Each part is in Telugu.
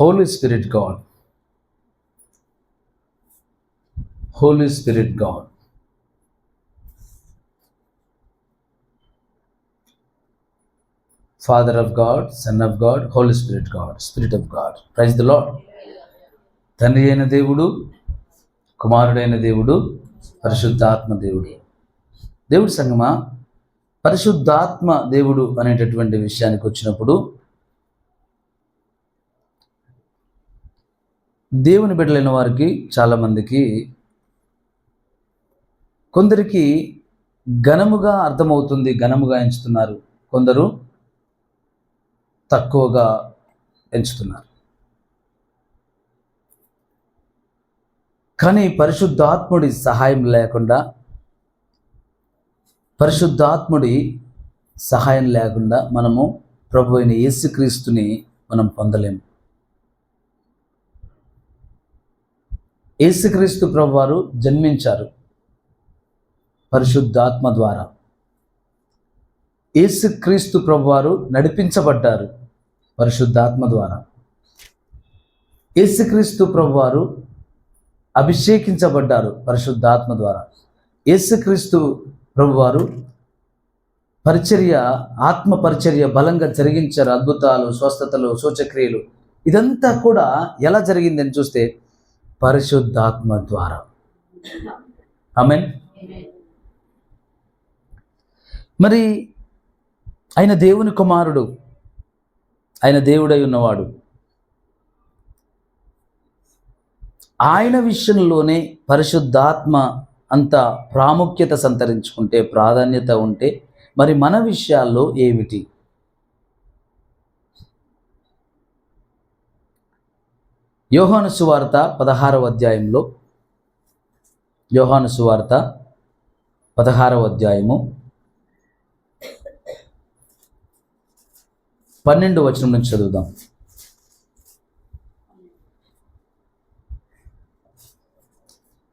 Holy Spirit God, Holy Spirit God, Father of God, Son of God, Holy Spirit God, Spirit of God. Praise the Lord. తండ్రి అయిన దేవుడు, కుమారుడైన దేవుడు, పరిశుద్ధాత్మ దేవుడు. దేవుడి సంగమా, పరిశుద్ధాత్మ దేవుడు అనేటటువంటి విషయానికి వచ్చినప్పుడు దేవుని బిడ్డలైన వారికి చాలామందికి కొందరికి ఘనముగా అర్థమవుతుంది, ఘనముగా ఎంచుతున్నారు, కొందరు తక్కువగా ఎంచుతున్నారు. కానీ పరిశుద్ధాత్ముడి సహాయం లేకుండా, పరిశుద్ధాత్ముడి సహాయం లేకుండా మనము ప్రభు అయిన యేసుక్రీస్తుని మనం పొందలేము. యేసుక్రీస్తు ప్రభు వారు జన్మించారు పరిశుద్ధాత్మ ద్వారా. యేసుక్రీస్తు ప్రభు వారు నడిపించబడ్డారు పరిశుద్ధాత్మ ద్వారా. యేసుక్రీస్తు ప్రభు వారు అభిషేకించబడ్డారు పరిశుద్ధాత్మ ద్వారా. యేసుక్రీస్తు ప్రభు వారు పరిచర్య, ఆత్మ పరిచర్య బలంగా జరిగించారు. అద్భుతాలు, స్వస్థతలు, సూచక్రియలు, ఇదంతా కూడా ఎలా జరిగిందని చూస్తే పరిశుద్ధాత్మ ద్వారా. ఆమేన్. మరి ఆయన దేవుని కుమారుడు, ఆయన దేవుడై ఉన్నవాడు. ఆయన విషయంలోనే పరిశుద్ధాత్మ అంత ప్రాముఖ్యత సంతరించుకుంటే, ప్రాధాన్యత ఉంటే, మరి మన విషయాల్లో ఏమిటి? యోహాను సువార్త 16వ అధ్యాయంలో, యోహాను సువార్త 16వ అధ్యాయము 12వ వచనం నుంచి చదువుదాం.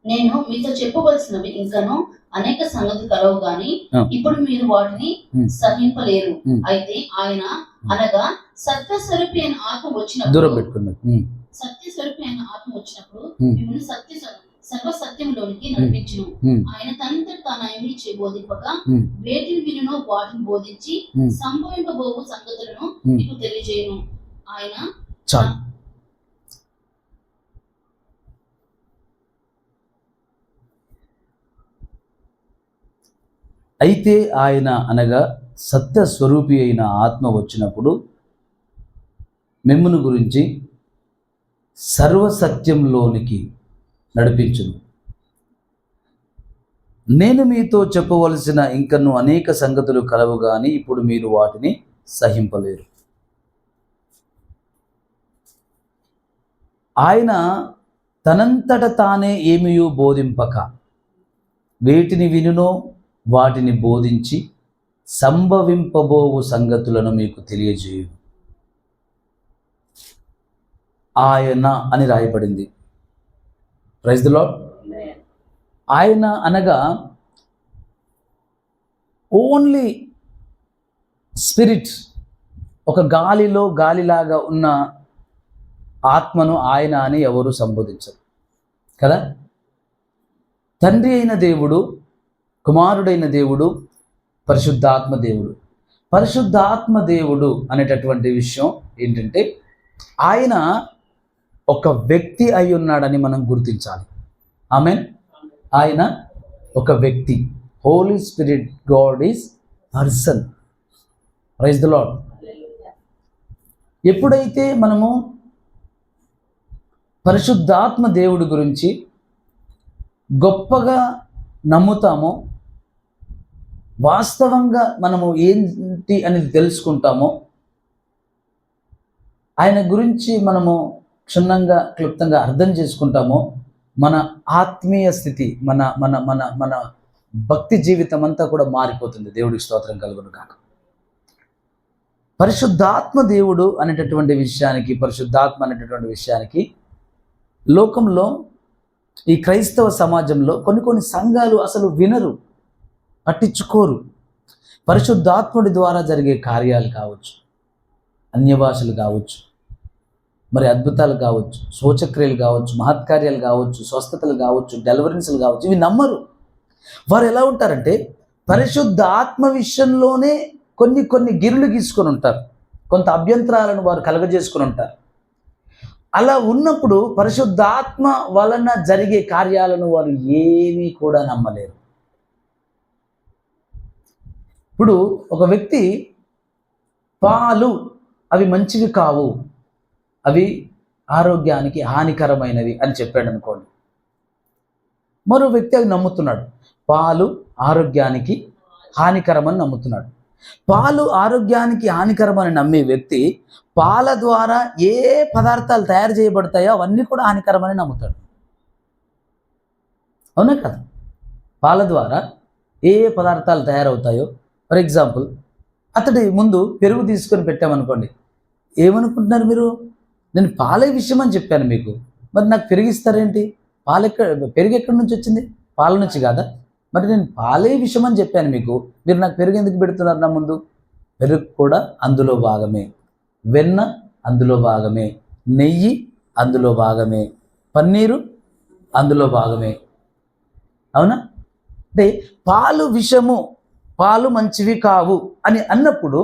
నేను మీతో చెప్పవలసినవి ఇంకను అనేక సంగతులు కలవు గాని ఇప్పుడు మీరు వాటిని సహింపలేరు. అయితే ఆయన అనగా సత్యస్వరూపి అయిన ఆత్మ వచ్చినప్పుడు, సత్యస్వరూపి అయిన ఆత్మ వచ్చినప్పుడు మిమ్మల్ని సర్వ సత్యంలోనికి నడిపించును. ఆయన తనంతట తాను ఏమీ బోధింపక వేటిని వినునో వాటిని బోధించి సంభవింపబోవు సంగతులను మీకు తెలియజేయును. ఆయన అయితే ఆయన అనగా సత్య స్వరూపి అయిన ఆత్మ వచ్చినప్పుడు మిమ్మును గురించి సర్వసత్యంలోనికి నడిపించును. నేను మీతో చెప్పవలసిన ఇంకను అనేక సంగతులు కలవు కానీ ఇప్పుడు మీరు వాటిని సహింపలేరు. ఆయన తనంతట తానే ఏమియూ బోధింపక వేటిని వినునో వాటిని బోధించి సంభవింపబోవు సంగతులను మీకు తెలియజేయును. ఆయన అని రాయబడింది. Praise the Lord. ఆయన అనగా ఓన్లీ స్పిరిట్, ఒక గాలిలాగా ఉన్న ఆత్మను ఆయన అని ఎవరు సంబోధించరు కదా. తండ్రి అయిన దేవుడు, కుమారుడైన దేవుడు, పరిశుద్ధాత్మ దేవుడు. పరిశుద్ధాత్మ దేవుడు అనేటటువంటి విషయం ఏంటంటే ఆయన ఒక వ్యక్తి అయి ఉన్నాడని మనం గుర్తించాలి. ఆమేన్. ఆయన ఒక వ్యక్తి. Holy Spirit God is person. Praise the Lord. ఎప్పుడైతే మనము పరిశుద్ధాత్మ దేవుడి గురించి గొప్పగా నమ్ముతామో, వాస్తవంగా మనము ఏంటి అనేది తెలుసుకుంటామో, ఆయన గురించి మనము క్షుణ్ణంగా, క్లుప్తంగా అర్థం చేసుకుంటామో, మన ఆత్మీయ స్థితి, మన మన మన మన భక్తి జీవితం అంతా కూడా మారిపోతుంది. దేవుడికి స్తోత్రం కలుగును కాక. పరిశుద్ధాత్మ దేవుడు అనేటటువంటి విషయానికి, పరిశుద్ధాత్మ అనేటటువంటి విషయానికి లోకంలో, ఈ క్రైస్తవ సమాజంలో కొన్ని సంఘాలు అసలు వినరు, పట్టించుకోరు. పరిశుద్ధాత్ముడి ద్వారా జరిగే కార్యాలు కావచ్చు, అన్య భాషలు కావచ్చు, మరి అద్భుతాలు కావచ్చు, సూచక్రియలు కావచ్చు, మహత్కార్యాలు కావచ్చు, స్వస్థతలు కావచ్చు, డెలివరెన్స్లు కావచ్చు, ఇవి నమ్మరు. వారు ఎలా ఉంటారంటే పరిశుద్ధ ఆత్మ విషయంలోనే కొన్ని కొన్ని గిరులు గీసుకొని ఉంటారు, కొంత అభ్యంతరాలను వారు కలగజేసుకొని ఉంటారు. అలా ఉన్నప్పుడు పరిశుద్ధాత్మ వలన జరిగే కార్యాలను వారు ఏమీ కూడా నమ్మలేరు. ఇప్పుడు ఒక వ్యక్తి పాలు అవి మంచివి కావు, అవి ఆరోగ్యానికి హానికరమైనవి అని చెప్పాడు అనుకోండి. మరో వ్యక్తి అవి నమ్ముతున్నాడు, పాలు ఆరోగ్యానికి హానికరమని నమ్ముతున్నాడు. పాలు ఆరోగ్యానికి హానికరమని నమ్మే వ్యక్తి పాల ద్వారా ఏ పదార్థాలు తయారు చేయబడతాయో అవన్నీ కూడా హానికరమని నమ్ముతాడు. అవునా కదా? పాల ద్వారా ఏ పదార్థాలు తయారవుతాయో, ఫర్ ఎగ్జాంపుల్ అతడి ముందు పెరుగు తీసుకొని పెట్టామనుకోండి, ఏమనుకుంటున్నారు మీరు? నేను పాలే విషయం అని చెప్పాను మీకు, మరి నాకు పెరిగిస్తారేంటి? పెరుగు ఎక్కడి నుంచి వచ్చింది? పాల నుంచి కాదా? మరి నేను పాలే విషయం అని చెప్పాను మీకు, మీరు నాకు పెరుగు ఎందుకు పెడుతున్నారు నా ముందు? పెరుగు కూడా అందులో భాగమే, వెన్న అందులో భాగమే, నెయ్యి అందులో భాగమే, పన్నీరు అందులో భాగమే. అవునా? అంటే పాలు విషము, పాలు మంచివి కావు అని అన్నప్పుడు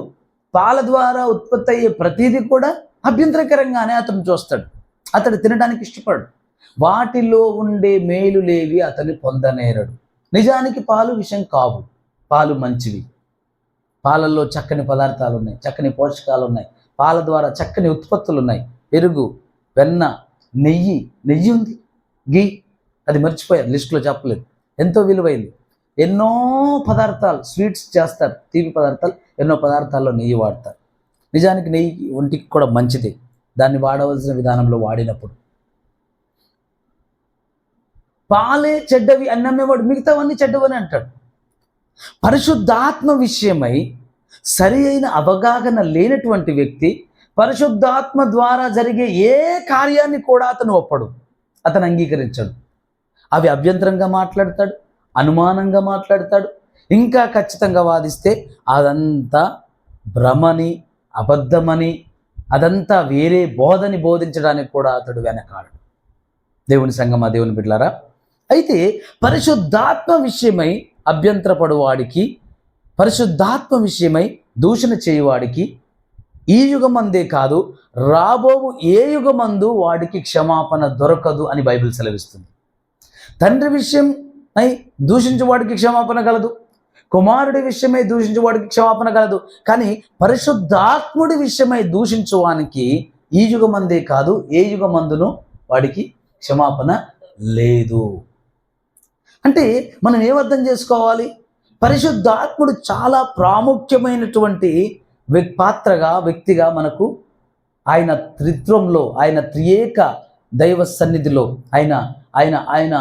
పాల ద్వారా ఉత్పత్తి అయ్యే ప్రతిదీ కూడా అభ్యంతరకరంగానే అతను చూస్తాడు, అతడు తినడానికి ఇష్టపడు. వాటిలో ఉండే మేలులేవి అతను పొందనేరడు. నిజానికి పాలు విషం కావు, పాలు మంచివి. పాలల్లో చక్కని పదార్థాలు ఉన్నాయి, చక్కని పోషకాలు ఉన్నాయి, పాల ద్వారా చక్కని ఉత్పత్తులు ఉన్నాయి. పెరుగు, వెన్న, నెయ్యి ఉంది, గీ, అది మర్చిపోయారు, లిస్టులో చెప్పలేదు, ఎంతో విలువైంది. ఎన్నో పదార్థాలు, స్వీట్స్ చేస్తారు, తీపి పదార్థాలు, ఎన్నో పదార్థాల్లో నెయ్యి వాడతారు. నిజానికి నెయ్యి ఒంటికి కూడా మంచిదే, దాన్ని వాడవలసిన విధానంలో వాడినప్పుడు. పాలే చెడ్డవి అని నమ్మేవాడు మిగతావన్నీ చెడ్డవని అంటాడు. పరిశుద్ధాత్మ విషయమై సరి అయిన అవగాహన లేనటువంటి వ్యక్తి పరిశుద్ధాత్మ ద్వారా జరిగే ఏ కార్యాన్ని కూడా అతను ఒప్పడు, అతను అంగీకరించడు. అవి అభ్యంతరంగా మాట్లాడతాడు, అనుమానంగా మాట్లాడతాడు. ఇంకా ఖచ్చితంగా వాదిస్తే అదంతా భ్రమని, అబద్ధమని, అదంతా వేరే బోధని బోధించడానికి కూడా అతడు వెనకాడు. దేవుని సంగమా, దేవుని బిడ్డలారా, అయితే పరిశుద్ధాత్మ విషయమై అభ్యంతరపడు వాడికి, పరిశుద్ధాత్మ విషయమై దూషణ చేయువాడికి ఈ యుగమందే కాదు, రాబోవు ఏ యుగమందు వాడికి క్షమాపణ దొరకదు అని బైబిల్ సెలవిస్తుంది. తండ్రి విషయమై దూషించువాడికి క్షమాపణ కలదు, కుమారుడి విషయమై దూషించువాడికి క్షమాపణ కలదు, కానీ పరిశుద్ధాత్ముడి విషయమై దూషించువానికి ఈ యుగమందే కాదు, ఏ యుగమందును వాడికి క్షమాపణ లేదు. అంటే మనం ఏమర్థం చేసుకోవాలి? పరిశుద్ధాత్ముడు చాలా ప్రాముఖ్యమైనటువంటి వ్యక్తిగా మనకు ఆయన త్రిత్వంలో, ఆయన త్రియేక దైవ సన్నిధిలో ఆయన ఆయన ఆయన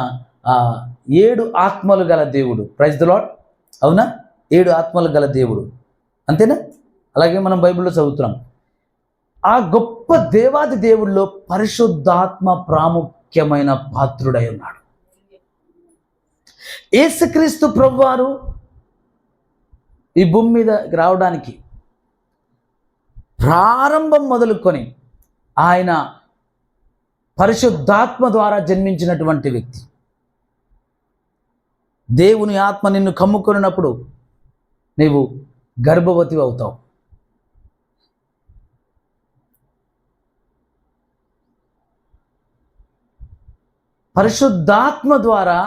7 ఆత్మలు గల దేవుడు. Praise the Lord. అవునా? 7 ఆత్మలు గల దేవుడు, అంతేనా? అలాగే మనం బైబిల్లో చదువుతున్నాం. ఆ గొప్ప దేవాది దేవుల్లో పరిశుద్ధాత్మ ప్రాముఖ్యమైన పాత్రుడై ఉన్నాడు. యేసుక్రీస్తు ప్రభువారు ఈ భూమి మీద రావడానికి ప్రారంభం మొదలుకొని ఆయన పరిశుద్ధాత్మ ద్వారా జన్మించినటువంటి వ్యక్తి. దేవుని ఆత్మ నిన్ను కమ్ముకొనినప్పుడు నీవు గర్భవతి అవుతావు. పరిశుద్ధాత్మ ద్వారా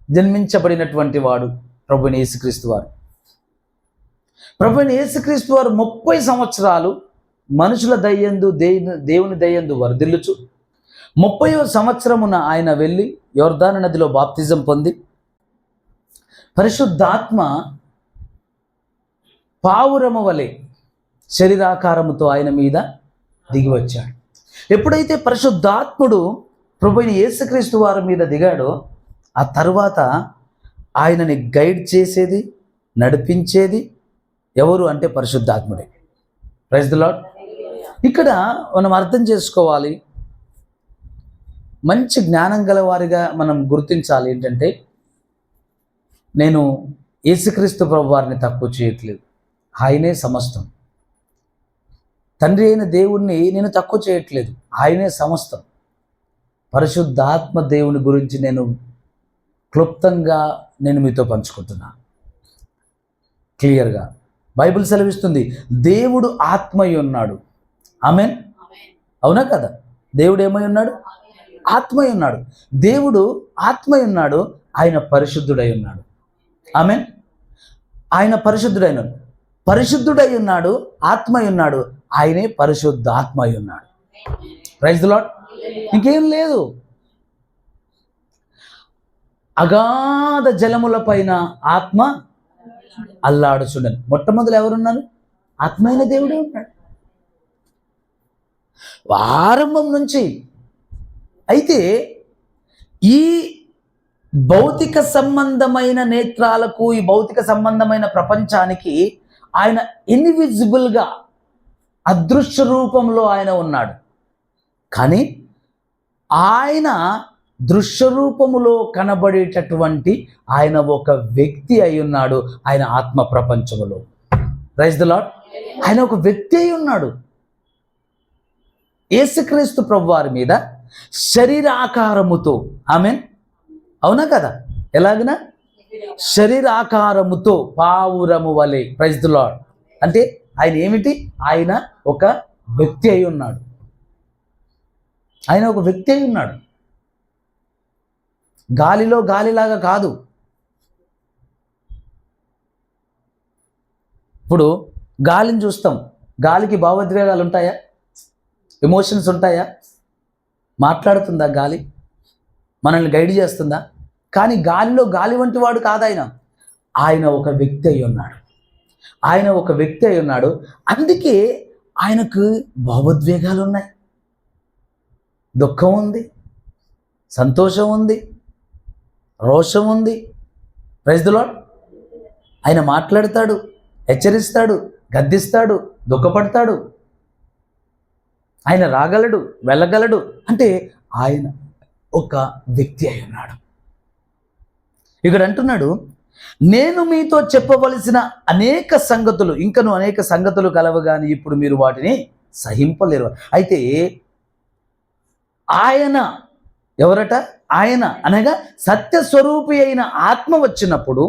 జన్మించబడినటువంటి వాడు ప్రభువైన యేసుక్రీస్తు వారు. ప్రభువైన యేసుక్రీస్తు వారు 30 సంవత్సరాలు మనుషుల దయ్యందు దేవుని దయ్యందు వర్ధిల్లుచు 30వ సంవత్సరమున ఆయన వెళ్ళి యోర్దాను నదిలో బాప్తిజం పొంది పరిశుద్ధాత్మ పావురము వలె శరీరాకారముతో ఆయన మీద దిగి వచ్చాడు. ఎప్పుడైతే పరిశుద్ధాత్ముడు ప్రభువైన యేసుక్రీస్తు వారి మీద దిగాడో ఆ తర్వాత ఆయనని గైడ్ చేసేది, నడిపించేది ఎవరు అంటే పరిశుద్ధాత్ముడే. Praise the lord. ఇక్కడ మనం అర్థం చేసుకోవాలి, మంచి జ్ఞానం గల వారిగా మనం గుర్తించాలి ఏంటంటే, నేను యేసుక్రీస్తు ప్రభు వారిని తక్కువ చేయట్లేదు, ఆయనే సమస్తం. తండ్రి అయిన దేవుణ్ణి నేను తక్కువ చేయట్లేదు, ఆయనే సమస్తం. పరిశుద్ధాత్మ దేవుని గురించి నేను క్లుప్తంగా మీతో పంచుకుంటున్నాను క్లియర్గా. బైబిల్ సెలవిస్తుంది దేవుడు ఆత్మై ఉన్నాడు. ఆమేన్. అవునా కదా? దేవుడు ఏమై ఉన్నాడు? ఆత్మై ఉన్నాడు. దేవుడు ఆత్మై ఉన్నాడు, ఆయన పరిశుద్ధుడై ఉన్నాడు. ఆమేన్. ఆయన పరిశుద్ధుడై ఉన్నాడు, ఆత్మై ఉన్నాడు, ఆయనే పరిశుద్ధాత్మై ఉన్నాడు. Praise the Lord. ఇంకేం లేదు. అగాధ జలముల పైన ఆత్మ అల్లాడుచుండను. మొట్టమొదలు ఎవరున్నారు? ఆత్మ అయిన దేవుడే ఉన్నాడు ఆరంభం నుంచి. అయితే ఈ భౌతిక సంబంధమైన నేత్రాలకు, ఈ భౌతిక సంబంధమైన ప్రపంచానికి ఆయన ఇన్విజిబుల్గా, అదృశ్య రూపంలో ఆయన ఉన్నాడు. కానీ ఆయన దృశ్య రూపములో కనబడేటటువంటి ఆయన ఒక వ్యక్తి అయి ఉన్నాడు. ఆయన ఆత్మ ప్రపంచములో. Praise the Lord. ఆయన ఒక వ్యక్తి అయి ఉన్నాడు. యేసుక్రీస్తు ప్రభువారి మీద శరీరాకారముతో, ఆమేన్, అవునా కదా? ఎలాగనా? శరీరాకారముతో పావురము వలె. Praise the Lord. అంటే ఆయన ఏమిటి? ఆయన ఒక వ్యక్తి అయి ఉన్నాడు. ఆయన ఒక వ్యక్తి అయి ఉన్నాడు. గాలిలో గాలిలాగా కాదు. ఇప్పుడు గాలిని చూస్తాం, గాలికి భావోద్వేగాలు ఉంటాయా? ఎమోషన్స్ ఉంటాయా? మాట్లాడుతుందా గాలి? మనల్ని గైడ్ చేస్తుందా? కానీ గాలిలో గాలి వంటి వాడు కాదు ఆయన. ఆయన ఒక వ్యక్తి అయి ఉన్నాడు. ఆయన ఒక వ్యక్తి అయి ఉన్నాడు. అందుకే ఆయనకు భావోద్వేగాలు ఉన్నాయి. దుఃఖం ఉంది, సంతోషం ఉంది, రోషం ఉంది. Praise the Lord. ఆయన మాట్లాడతాడు, హెచ్చరిస్తాడు, గద్దిస్తాడు, దుఃఖపడతాడు. ఆయన రాగలడు, వెళ్ళగలడు. అంటే ఆయన ఒక వ్యక్తి అయి ఉన్నాడు. ఇక్కడ అంటున్నాడు, నేను మీతో చెప్పవలసిన అనేక సంగతులు, ఇంకను అనేక సంగతులు కలవు కానీ ఇప్పుడు మీరు వాటిని సహింపలేరు. అయితే ఆయన ఎవరట? ఆయన అనగా సత్యస్వరూపి అయిన ఆత్మ వచ్చినప్పుడు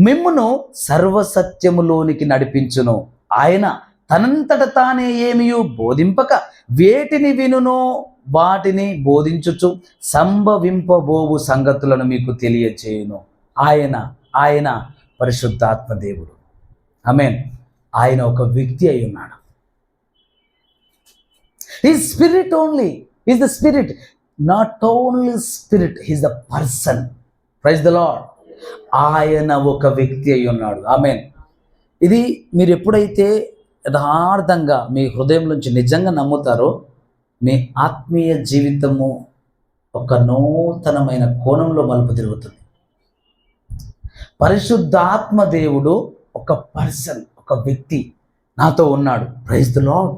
మిమ్మును సర్వసత్యములోనికి నడిపించును. ఆయన తనంతట తానే ఏమియు బోధింపక వేటిని వినునో వాటిని బోధించుచు సంభవింపబోవు సంగతులను మీకు తెలియచేయును. ఆయన పరిశుద్ధాత్మ దేవుడు. ఆమేన్. ఆయన ఒక వ్యక్తి అయి ఉన్నాడు. His spirit only is the spirit, not only spirit, his the person. Praise the Lord. ఆయన ఒక వ్యక్తి అయి ఉన్నాడు. ఆమేన్. ఇది మీరు ఎప్పుడైతే యథార్థంగా మీ హృదయం నుంచి నిజంగా నమ్ముతారో మీ ఆత్మీయ జీవితము ఒక నూతనమైన కోణంలో మలుపు తిరుగుతుంది. పరిశుద్ధాత్మ దేవుడు ఒక పర్సన్, ఒక వ్యక్తి నాతో ఉన్నాడు. Praise the Lord.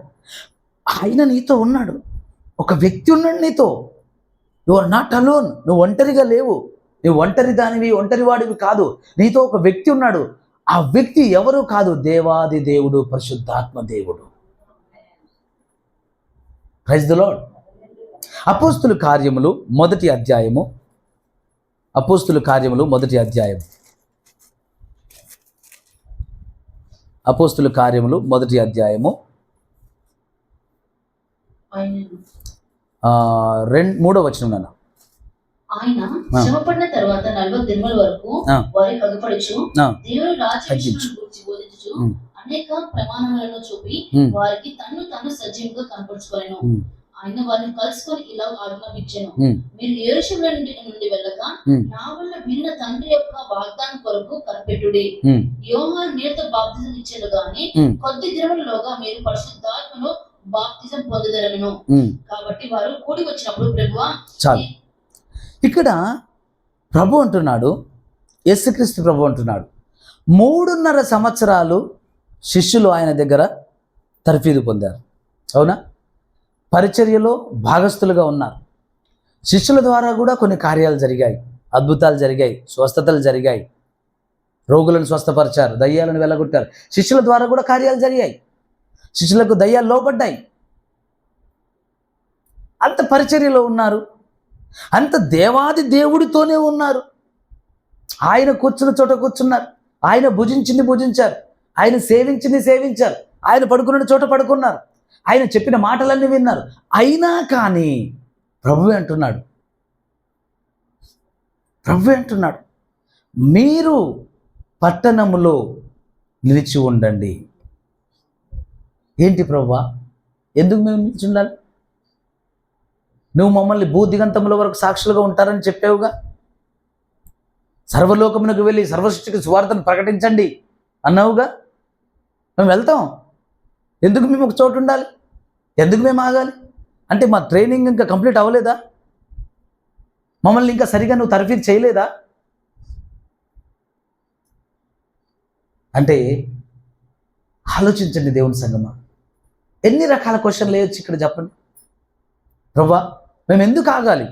ఆయన నీతో ఉన్నాడు. ఒక వ్యక్తి ఉన్నాడు నీతో. You are not alone. నువ్వు ఒంటరిగా లేవు. నువ్వు ఒంటరి దానివి, ఒంటరి వాడివి కాదు. నీతో ఒక వ్యక్తి ఉన్నాడు. ఆ వ్యక్తి ఎవరు కాదు, దేవాది దేవుడు, పరిశుద్ధాత్మ దేవుడు. Praise the Lord. అపోస్తుల కార్యములు మొదటి అధ్యాయము. అపోస్తుల కార్యములు మొదటి అధ్యాయం. అపోస్తుల కార్యములు మొదటి అధ్యాయము 3వ వచనం నాన్న. ఆయన శ్రమపడిన తర్వాత 40 దినముల వరకు వారికి అగుపడుచు దేవుని రాజ్యాన్ని గురించి బోధించుచు అనేక ప్రమాణములను చూపి వారికి తన్ను సజీవంగా కనపరుచుకొనెను. ఆయన వారిని కలుసుకొని ఇలా ఆజ్ఞాపించెను, మీరు యెరూషలేము నుండి వెళ్ళక నా వల్ల విన్న తండ్రి యొక్క వాగ్దానం కొరకు కనిపెట్టుడి. యోహాను నీటితో బాప్తిజం ఇచ్చెను గాని కొద్ది దినములలోగా మీరు పరిశుద్ధాత్మలో బాప్తిజం పొందుదరను. కాబట్టి వారు కూడి వచ్చినప్పుడు ప్రభువా. చాలు. ఇక్కడ ప్రభు అంటున్నాడు, యేసుక్రీస్తు ప్రభు అంటున్నాడు, 3.5 సంవత్సరాలు శిష్యులు ఆయన దగ్గర తర్ఫీదు పొందారు. అవునా? పరిచర్యలో భాగస్థులుగా ఉన్నారు. శిష్యుల ద్వారా కూడా కొన్ని కార్యాలు జరిగాయి, అద్భుతాలు జరిగాయి, స్వస్థతలు జరిగాయి, రోగులను స్వస్థపరిచారు, దయ్యాలను వెళ్ళగొట్టారు. శిష్యుల ద్వారా కూడా కార్యాలు జరిగాయి. శిష్యులకు దయ్యాలు లోబడ్డాయి. అంత పరిచర్యలో ఉన్నారు, అంత దేవాది దేవుడితోనే ఉన్నారు. ఆయన కూర్చున్న చోట కూర్చున్నారు, ఆయన భుజించింది భుజించారు, ఆయన సేవించింది సేవించారు, ఆయన పడుకున్న చోట పడుకున్నారు, ఆయన చెప్పిన మాటలన్నీ విన్నారు. అయినా కానీ ప్రభువే అంటున్నాడు, మీరు పట్టణములో నిలిచి ఉండండి. ఏంటి ప్రభువా, ఎందుకు మేము నిలిచి ఉండాలి? నువ్వు మమ్మల్ని భూదిగంతముల వరకు సాక్షులుగా ఉంటారని చెప్పావుగా. సర్వలోకమునకు వెళ్ళి సర్వసృష్టికి సువార్తను ప్రకటించండి అన్నావుగా. మేము వెళ్తాం. ఎందుకు మేము ఒక చోటు ఉండాలి? ఎందుకు మేము ఆగాలి? అంటే మా ట్రైనింగ్ ఇంకా కంప్లీట్ అవ్వలేదా? మమ్మల్ని ఇంకా సరిగా నువ్వు తర్ఫీదు చేయలేదా? అంటే ఆలోచించండి దేవుని సంగమా. ఎన్ని రకాల క్వశ్చన్లు వేయొచ్చు ఇక్కడ చెప్పండి. ప్రభువా, మేము ఎందుకు ఆగాలి?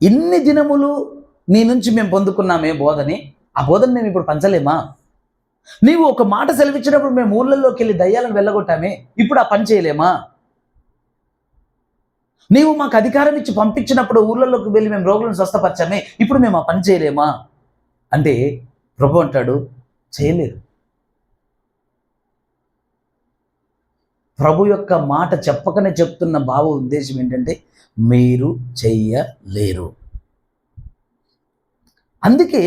ఇన్ని దినములు నీ నుంచి మేము పొందుకున్నామే బోధని, ఆ బోధన మేము ఇప్పుడు పంచలేమా? నీవు ఒక మాట సెలవిచ్చినప్పుడు మేము ఊళ్ళల్లోకి వెళ్ళి దయ్యాలను వెళ్ళగొట్టామే, ఇప్పుడు ఆ పని చేయలేమా? నీవు మాకు అధికారం ఇచ్చి పంపించినప్పుడు ఊళ్ళల్లోకి వెళ్ళి మేము రోగులను స్వస్థపరిచామే, ఇప్పుడు మేము ఆ పని చేయలేమా? అంటే ప్రభు అంటాడు, చేయలేరు. ప్రభు యొక్క మాట చెప్పకనే చెప్తున్న భావ ఉద్దేశం ఏంటంటే మీరు చెయ్యలేరు. అందుకే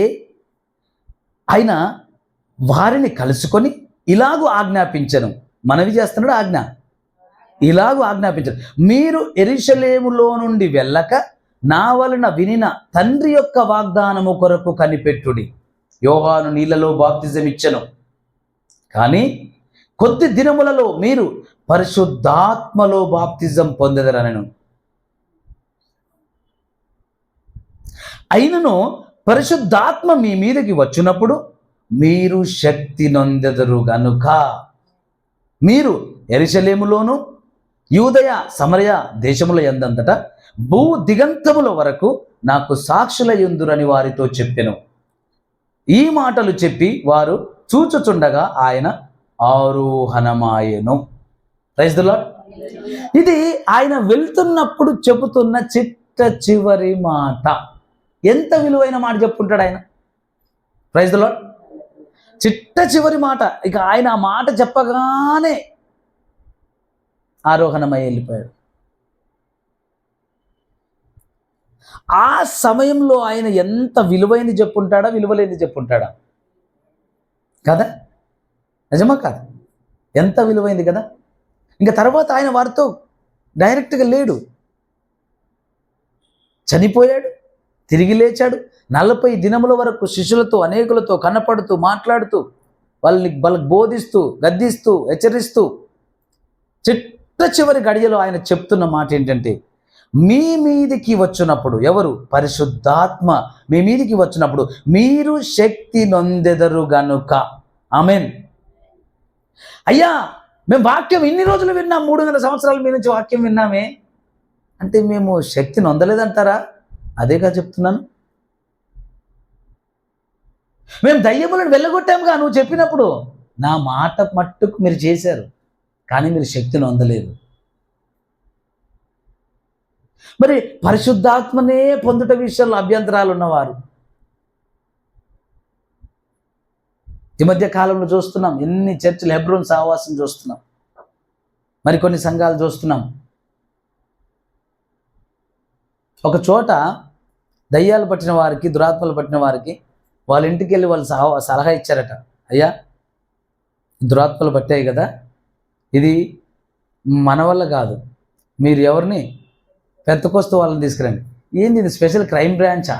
ఆయన వారిని కలుసుకొని ఇలాగూ ఆజ్ఞాపించను. మనవి చేస్తున్నాడు ఆజ్ఞ. ఇలాగూ ఆజ్ఞాపించను, మీరు యెరూషలేములో నుండి వెళ్ళక నా వలన వినిన తండ్రి యొక్క వాగ్దానము కొరకు కనిపెట్టుడి. యోహాను నీళ్లలో బాప్తిజం ఇచ్చెను, కానీ కొద్ది దినములలో మీరు పరిశుద్ధాత్మలో బాప్తిజం పొందెదరనెను. అయినను పరిశుద్ధాత్మ మీ మీదకి వచ్చినప్పుడు మీరు శక్తి నొందెదరు గనుక మీరు యెరూషలేములోను యూదయ సమరయ దేశముల యందంతటా భూ దిగంతముల వరకు నాకు సాక్షులయుందురని వారితో చెప్పెను. ఈ మాటలు చెప్పి వారు చూచుచుండగా ఆయన ఆరోహణమాయెను. Praise the lord. ఇది ఆయన వెళ్తున్నప్పుడు చెబుతున్న చిట్ట చివరి మాట. ఎంత విలువైన మాట చెప్పుకుంటాడు ఆయన. Praise the Lord. చిట్ట చివరి మాట. ఇక ఆయన ఆ మాట చెప్పగానే ఆరోహణమై వెళ్ళిపోయాడు. ఆ సమయంలో ఆయన ఎంత విలువైంది చెప్పుంటాడా, విలువలేనిది చెప్పుంటాడా? కదా, నిజమా కాదు? ఎంత విలువైంది కదా. ఇంకా తర్వాత ఆయన వారితో డైరెక్ట్గా లేడు, చనిపోయాడు, తిరిగి లేచాడు. 40 దినముల వరకు శిష్యులతో అనేకులతో కనపడుతూ మాట్లాడుతూ వాళ్ళకి బోధిస్తూ గద్దిస్తూ హెచ్చరిస్తూ చిట్ట చివరి గడియలో ఆయన చెప్తున్న మాట ఏంటంటే, మీ మీదికి వచ్చినప్పుడు, ఎవరు? పరిశుద్ధాత్మ మీ మీదికి వచ్చినప్పుడు మీరు శక్తి నొందెదరు గనుక. ఆమేన్. అయ్యా, మేము వాక్యం ఇన్ని రోజులు విన్నాం, 300 సంవత్సరాల మీ నుంచి వాక్యం విన్నామే, అంటే మేము శక్తి నొందలేదంటారా? అదేగా చెప్తున్నాను. మేము దయ్యములను వెళ్ళగొట్టాముగా నువ్వు చెప్పినప్పుడు. నా మాట మట్టుకు మీరు చేశారు, కానీ మీరు శక్తిని పొందలేదు. మరి పరిశుద్ధాత్మనే పొందుట విషయంలో అభ్యంతరాలు ఉన్నవారు ఈ మధ్య కాలంలో చూస్తున్నాం. ఎన్ని చర్చిలు హెబ్రోన్ సహవాసం చూస్తున్నాం, మరికొన్ని సంఘాలు చూస్తున్నాం. ఒక చోట దయ్యాలు పట్టిన వారికి, దురాత్మలు పట్టిన వారికి వాళ్ళ ఇంటికి వెళ్ళి వాళ్ళు సలహా ఇచ్చారట. అయ్యా, దురాత్మలు పట్టాయి కదా, ఇది మన వల్ల కాదు, మీరు ఎవరిని పెంతకోస్తు వాళ్ళని తీసుకురండి. ఏంది ఇది, స్పెషల్ క్రైమ్ బ్రాంచా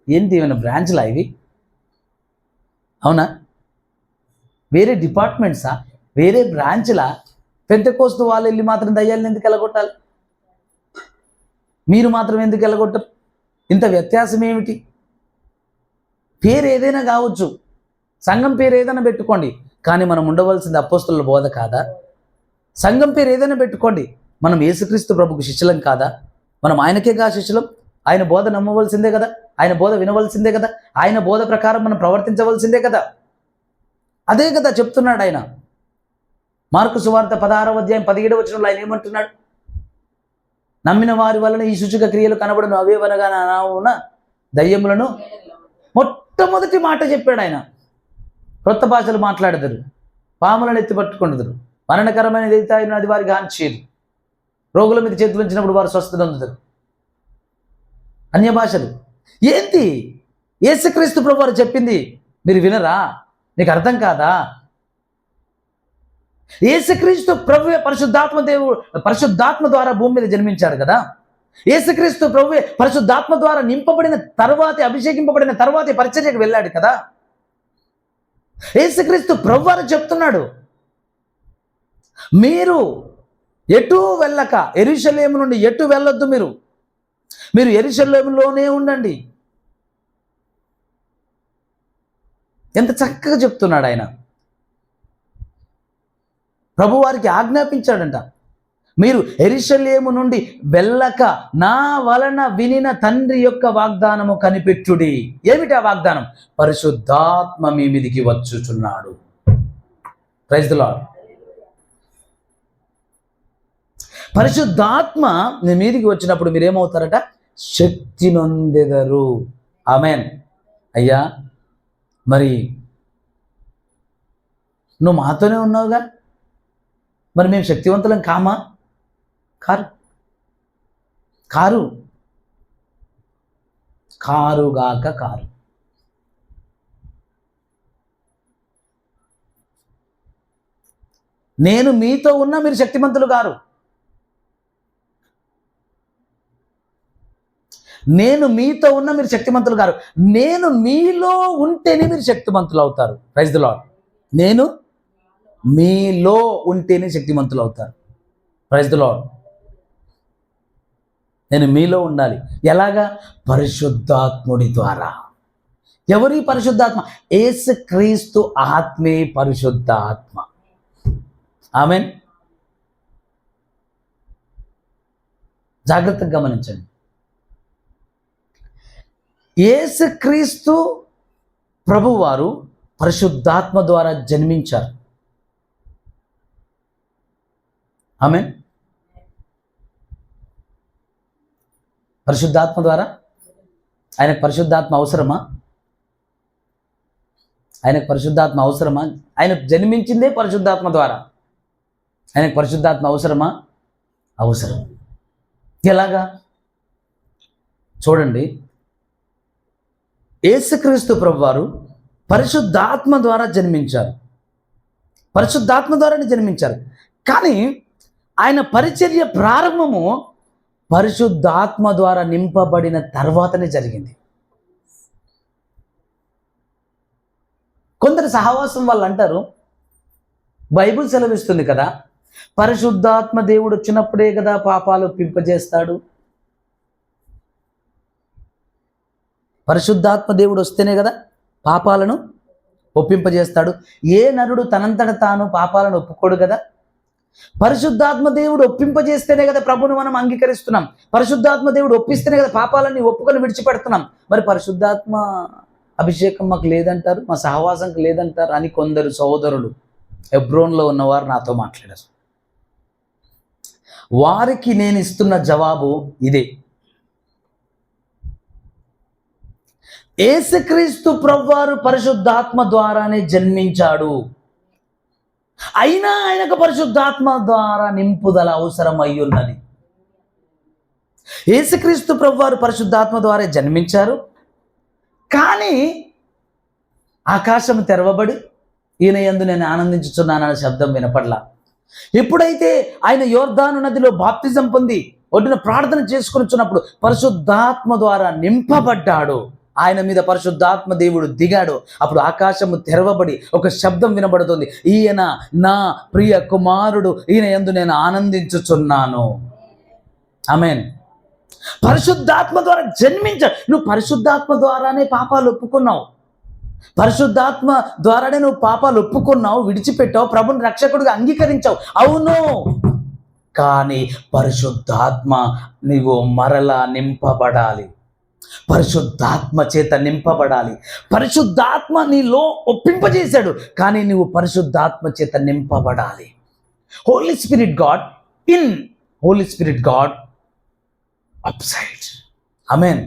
ఏంటి? ఏమైనా బ్రాంచ్లా ఇవి? అవునా? వేరే డిపార్ట్మెంట్సా, వేరే బ్రాంచ్లా? పెంతకోస్తు వాళ్ళు వెళ్ళి మాత్రం దయ్యాలను ఎందుకు వెళ్ళగొట్టాలి? మీరు మాత్రం ఎందుకు వెళ్ళగొట్టరు? ఇంత వ్యత్యాసం ఏమిటి? పేరు ఏదైనా కావచ్చు, సంఘం పేరు ఏదైనా పెట్టుకోండి, కానీ మనం ఉండవలసింది అపోస్తలుల బోధ కాదా? సంఘం పేరు ఏదైనా పెట్టుకోండి, మనం యేసుక్రీస్తు ప్రభుకు శిష్యులం కాదా? మనం ఆయనకేగా శిష్యులం. ఆయన బోధ నమ్మవలసిందే కదా, ఆయన బోధ వినవలసిందే కదా, ఆయన బోధ ప్రకారం మనం ప్రవర్తించవలసిందే కదా. అదే కదా చెప్తున్నాడు ఆయన. మార్కు సువార్త 16వ అధ్యాయం 17వ వచనంలో ఆయన ఏమంటున్నాడు? నమ్మిన వారి వలన ఈ సూచక క్రియలు కనబడను, అవేవనగా నా నామమున దయ్యములను. మొట్టమొదటి మాట చెప్పాడు ఆయన. క్రొత్త భాషలు మాట్లాడదురు, పాములను ఎత్తి పట్టుకుంటుదురు, మరణకరమైనది అయితే ఆయన అది వారికి హాని చేయదు, రోగుల మీద చేతులు ఉంచినప్పుడు వారు స్వస్థత పొందుతారు. అన్య భాషలు ఏంటి? యేసుక్రీస్తు ప్రభు వారు చెప్పింది మీరు వినరా? నీకు అర్థం కాదా? యేసుక్రీస్తు ప్రభువే పరిశుద్ధాత్మ ద్వారా భూమి మీద జన్మించాడు కదా. యేసుక్రీస్తు ప్రభువే పరిశుద్ధాత్మ ద్వారా నింపబడిన తర్వాతే, అభిషేకింపబడిన తర్వాతే పరిచర్యకు వెళ్ళాడు కదా. యేసుక్రీస్తు ప్రభు వారు చెప్తున్నాడు, మీరు ఎటు వెళ్ళక, యెరూషలేము నుండి ఎటు వెళ్ళొద్దు, మీరు యెరూషలేములోనే ఉండండి. ఎంత చక్కగా చెప్తున్నాడు ఆయన. ప్రభువారికి ఆజ్ఞాపించాడంట, మీరు యెరూషలేము నుండి వెళ్ళక నా వలన వినిన తండ్రి యొక్క వాగ్దానము కనిపెట్టుడి. ఏమిటి ఆ వాగ్దానం? పరిశుద్ధాత్మ మీ మీదికి వచ్చుచున్నాడు. Praise the Lord. పరిశుద్ధాత్మ మీ మీదికి వచ్చినప్పుడు మీరేమవుతారట? శక్తి నొందెదరు. ఆమెన్. అయ్యా, మరి నువ్వు మాతోనే ఉన్నావుగా, మరి మేము శక్తివంతులం కామా? కారుగాక కారు. నేను మీతో ఉన్నా మీరు శక్తిమంతులు గారు. నేను మీతో ఉన్నా మీరు శక్తిమంతులు గారు. నేను మీలో ఉంటేనే మీరు శక్తిమంతులు అవుతారు. Praise the Lord. నేను మీలో ఉంటేనే శక్తిమంతులు అవుతారు. Praise the Lord. నేను మీలో ఉండాలి. ఎలాగా? పరిశుద్ధాత్ముడి ద్వారా. ఎవరి పరిశుద్ధాత్మ? యేసుక్రీస్తు ఆత్మే పరిశుద్ధ ఆత్మ. ఆమెన్. జాగ్రత్తగా గమనించండి. యేసుక్రీస్తు ప్రభువారు పరిశుద్ధాత్మ ద్వారా జన్మించారు. ఆమెన్. పరిశుద్ధాత్మ ద్వారా. ఆయనకు పరిశుద్ధాత్మ అవసరమా? ఆయనకు పరిశుద్ధాత్మ అవసరమా? ఆయన జన్మించిందే పరిశుద్ధాత్మ ద్వారా. ఆయనకు పరిశుద్ధాత్మ అవసరమా? అవసరం. ఎలాగా? చూడండి, యేసుక్రీస్తు ప్రభువారు పరిశుద్ధాత్మ ద్వారా జన్మించారు. పరిశుద్ధాత్మ ద్వారానే జన్మించారు. కానీ ఆయన పరిచర్య ప్రారంభము పరిశుద్ధాత్మ ద్వారా నింపబడిన తర్వాతనే జరిగింది. కొందరు సహవాసం వాళ్ళు అంటారు, బైబిల్ సెలవిస్తుంది కదా, పరిశుద్ధాత్మ దేవుడు వచ్చినప్పుడే కదా పాపాలు ఒప్పింపజేస్తాడు. పరిశుద్ధాత్మ దేవుడు వస్తేనే కదా పాపాలను ఒప్పింపజేస్తాడు. ఏ నరుడు తనంతట తాను పాపాలను ఒప్పుకోడు కదా. పరిశుద్ధాత్మ దేవుడు ఒప్పింపజేస్తేనే కదా ప్రభువును మనం అంగీకరిస్తున్నాం. పరిశుద్ధాత్మ దేవుడు ఒప్పిస్తేనే కదా పాపాలన్నీ ఒప్పుకొని విడిచిపెడుతున్నాం. మరి పరిశుద్ధాత్మ అభిషేకం మాకు లేదంటారు, మా సహవాసంకి లేదంటారు అని కొందరు సహోదరులు హెబ్రోన్లో ఉన్నవారు నాతో మాట్లాడారు. వారికి నేను ఇస్తున్న జవాబు ఇదే. యేసుక్రీస్తు ప్రభువారు పరిశుద్ధాత్మ ద్వారానే జన్మించాడు. అయినా ఆయనకు పరిశుద్ధాత్మ ద్వారా నింపుదల అవసరం అయ్యున్నది. యేసుక్రీస్తు ప్రభువారు పరిశుద్ధాత్మ ద్వారా జన్మించారు. కానీ ఆకాశం తెరవబడి ఈయన యందు నేను ఆనందించుచున్నానన్న శబ్దం వినపడలా. ఎప్పుడైతే ఆయన యోర్దాను నదిలో బాప్తిజం పొంది ఒడ్డున ప్రార్థన చేసుకొనిచున్నప్పుడు పరిశుద్ధాత్మ ద్వారా నింపబడ్డాడు. ఆయన మీద పరిశుద్ధాత్మ దేవుడు దిగాడు. అప్పుడు ఆకాశము తెరవబడి ఒక శబ్దం వినబడుతుంది, ఈయన నా ప్రియ కుమారుడు, ఈయన యందు నేను ఆనందించుచున్నాను. ఆమేన్. పరిశుద్ధాత్మ ద్వారా జన్మించాడు. నువ్వు పరిశుద్ధాత్మ ద్వారానే పాపాలు ఒప్పుకున్నావు. పరిశుద్ధాత్మ ద్వారానే నువ్వు పాపాలు ఒప్పుకున్నావు, విడిచిపెట్టావు, ప్రభుని రక్షకుడిగా అంగీకరించావు. అవును, కానీ పరిశుద్ధాత్మ నువ్వు మరలా నింపబడాలి. పరిశుద్ధాత్మ చేత నింపబడాలి. పరిశుద్ధాత్మ నీలో ఒప్పింపజేశాడు, కానీ నువ్వు పరిశుద్ధాత్మ చేత నింపబడాలి. Holy Spirit God in, Holy Spirit God upside. ఆమేన్.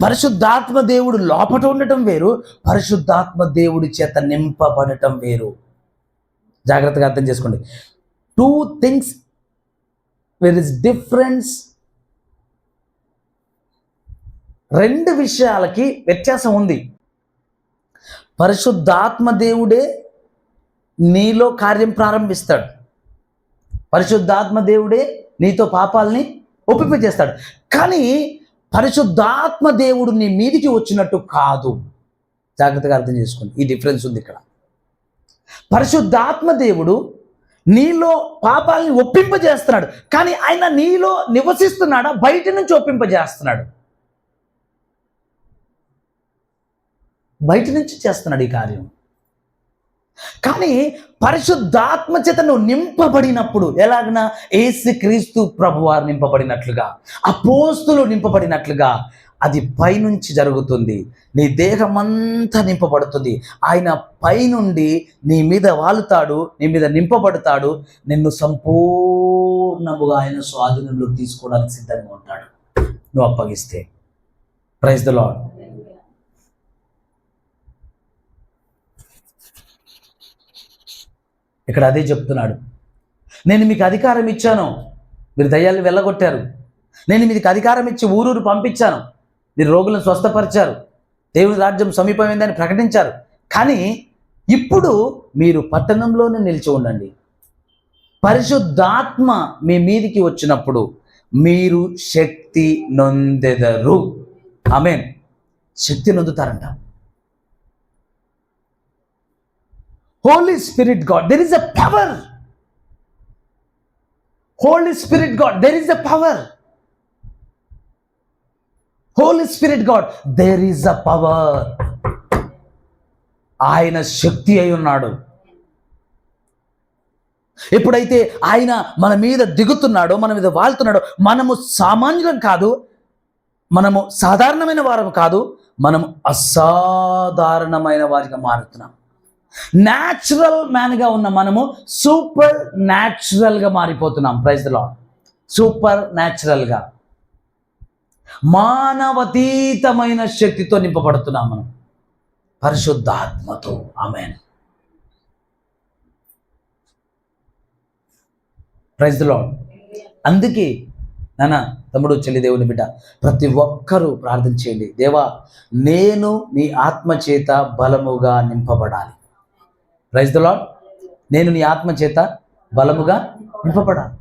పరిశుద్ధాత్మ దేవుడు లోపట ఉండటం వేరు, పరిశుద్ధాత్మ దేవుడి చేత నింపబడటం వేరు. జాగ్రత్తగా అర్థం చేసుకోండి. 2 things, there is difference. 2 విషయాలకి వ్యత్యాసం ఉంది. పరిశుద్ధాత్మ దేవుడే నీలో కార్యం ప్రారంభిస్తాడు. పరిశుద్ధాత్మ దేవుడే నీతో పాపాలని ఒప్పింపజేస్తాడు. కానీ పరిశుద్ధాత్మ దేవుడు నీ మీదికి వచ్చినట్టు కాదు. జాగ్రత్తగా అర్థం చేసుకోండి, ఈ డిఫరెన్స్ ఉంది ఇక్కడ. పరిశుద్ధాత్మ దేవుడు నీలో పాపాలని ఒప్పింపజేస్తున్నాడు, కానీ ఆయన నీలో నివసిస్తున్నాడా, బయట నుంచి ఒప్పింపజేస్తున్నాడు? బయట నుంచి చేస్తున్నాడు ఈ కార్యం. కానీ పరిశుద్ధాత్మ చేత నువ్వు నింపబడినప్పుడు, ఎలాగనా యేసుక్రీస్తు ప్రభువారు నింపబడినట్లుగా, అపోస్తులు నింపబడినట్లుగా, అది పైనుంచి జరుగుతుంది. నీ దేహమంతా నింపబడుతుంది. ఆయన పైనుండి నీ మీద వాలుతాడు, నీ మీద నింపబడతాడు. నిన్ను సంపూర్ణముగా ఆయన స్వాధీనంలో తీసుకోవడానికి సిద్ధంగా ఉంటాడు నువ్వు అప్పగిస్తే. Praise the Lord. ఇక్కడ అదే చెప్తున్నాడు. నేను మీకు అధికారం ఇచ్చాను, మీరు దయ్యాలను వెళ్ళగొట్టారు. నేను మీకు అధికారం ఇచ్చి ఊరూరు పంపించాను, మీరు రోగులను స్వస్థపరిచారు, దేవుని రాజ్యం సమీపమైందని ప్రకటించారు. కానీ ఇప్పుడు మీరు పట్టణంలోనే నిలిచి ఉండండి. పరిశుద్ధాత్మ మీ మీదికి వచ్చినప్పుడు మీరు శక్తి నొందెదరు. ఆమేన్. శక్తి నొందుతారంట. Holy Spirit God, there is a power. Holy Spirit God, there is a power. Holy Spirit God, there is a power. ఆయన శక్తి అయి ఉన్నాడు. ఎప్పుడైతే ఆయన మన మీద దిగుతున్నాడో, మన మీద వాళ్తున్నాడో, మనము సామాన్యులం కాదు, మనము సాధారణమైన వారం కాదు, మనము అసాధారణమైన వారిగా మారుతున్నాం. న్యాచురల్ మ్యాన్గా ఉన్న మనము సూపర్ న్యాచురల్గా మారిపోతున్నాం. Praise the Lord. సూపర్ న్యాచురల్గా, మానవతీతమైన శక్తితో నింపబడుతున్నాం మనం, పరిశుద్ధాత్మతో. ఆమేన్. Praise the Lord. అందుకే నాన్న, తమ్ముడు, చెల్లి, దేవుని బిడ్డ, ప్రతి ఒక్కరూ ప్రార్థన చేయండి. దేవా, నేను నీ ఆత్మ చేత బలముగా నింపబడాలి. Praise the Lord. నేను నీ ఆత్మ చేత బలముగా నింపబడాలి.